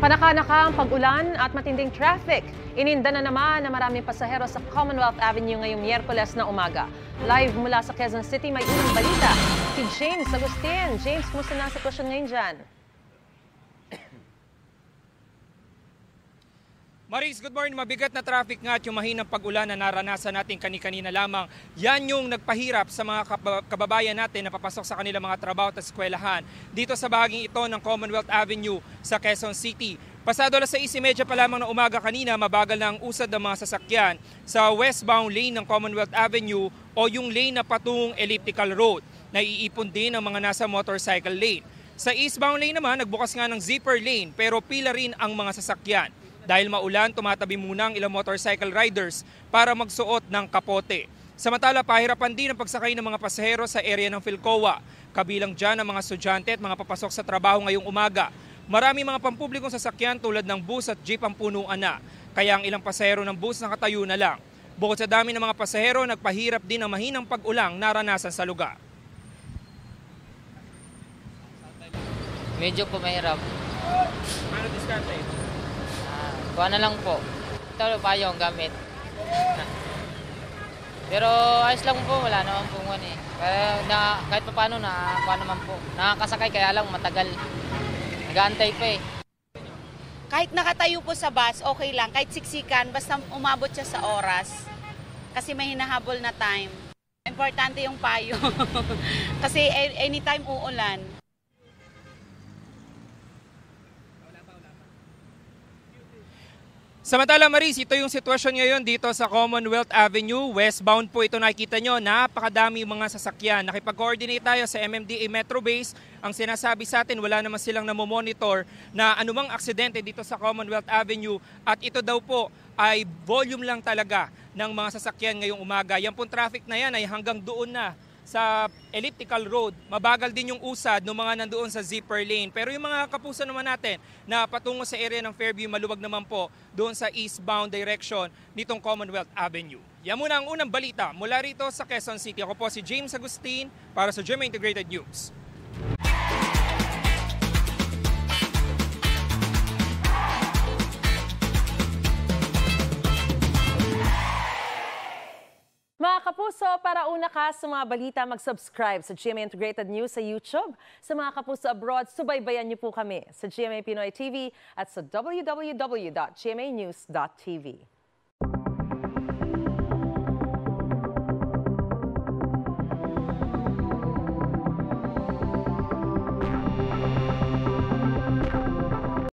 Panaka-naka ang pag-ulan at matinding traffic. Ininda na naman na maraming pasahero sa Commonwealth Avenue ngayong Miyerkules na umaga. Live mula sa Quezon City, may unang balita. Si James Agustin. James, kumusta na ang sitwasyon ngayon dyan? Maris, good morning. Mabigat na traffic nga at yung mahinang pag-ulan na naranasan natin kani-kanina lamang. Yan yung nagpahirap sa mga kababayan natin na papasok sa kanilang mga trabaho at eskwelahan dito sa bahaging ito ng Commonwealth Avenue sa Quezon City. Pasado alas 6:30 pa lamang ng umaga kanina, mabagal na ang usad ng mga sasakyan sa westbound lane ng Commonwealth Avenue o yung lane na patungong Elliptical Road. Naiipon din ang mga nasa motorcycle lane. Sa eastbound lane naman, nagbukas nga ng zipper lane pero pila rin ang mga sasakyan. Dahil maulan, tumatabi muna ang ilang motorcycle riders para magsuot ng kapote. Samantala, pahirapan din ang pagsakay ng mga pasahero sa area ng Philcoa. Kabilang dyan ang mga estudyante at mga papasok sa trabaho ngayong umaga. Marami mga pampublikong sasakyan tulad ng bus at jeep ang punuan na. Kaya ang ilang pasahero ng bus nakatayo na lang. Bukod sa dami ng mga pasahero, nagpahirap din ang mahinang pag-ulang naranasan sa lugar. Medyo po mahirap. Paano diskarte? Kuha na lang po. Ito pa yung gamit. Pero ayos lang po, wala naman po eh. Kahit pa paano, kuha naman po. Nakakasakay kaya lang matagal. Nag-aantay pa eh. Kahit nakatayo po sa bus, okay lang. Kahit siksikan, basta umabot siya sa oras. Kasi may hinahabol na time. Importante yung payo. Kasi anytime uulan. Samantala Maris, ito yung sitwasyon ngayon dito sa Commonwealth Avenue. Westbound po ito, nakikita nyo, napakadami mga sasakyan. Nakipag-coordinate tayo sa MMDA Metro Base. Ang sinasabi sa atin, wala naman silang namomonitor na anumang aksidente dito sa Commonwealth Avenue. At ito daw po ay volume lang talaga ng mga sasakyan ngayong umaga. Yan pong traffic na yan ay hanggang doon na sa Elliptical Road. Mabagal din yung usad ng mga nandoon sa zipper lane. Pero yung mga kapuso naman natin na patungo sa area ng Fairview, maluwag naman po doon sa eastbound direction nitong Commonwealth Avenue. Yan muna ang unang balita mula rito sa Quezon City. Ako po si James Agustin para sa GMA Integrated News. Mga kapuso, para una ka sa mga balita, mag-subscribe sa GMA Integrated News sa YouTube. Sa mga kapuso abroad, subaybayan niyo po kami sa GMA Pinoy TV at sa www.gmanews.tv.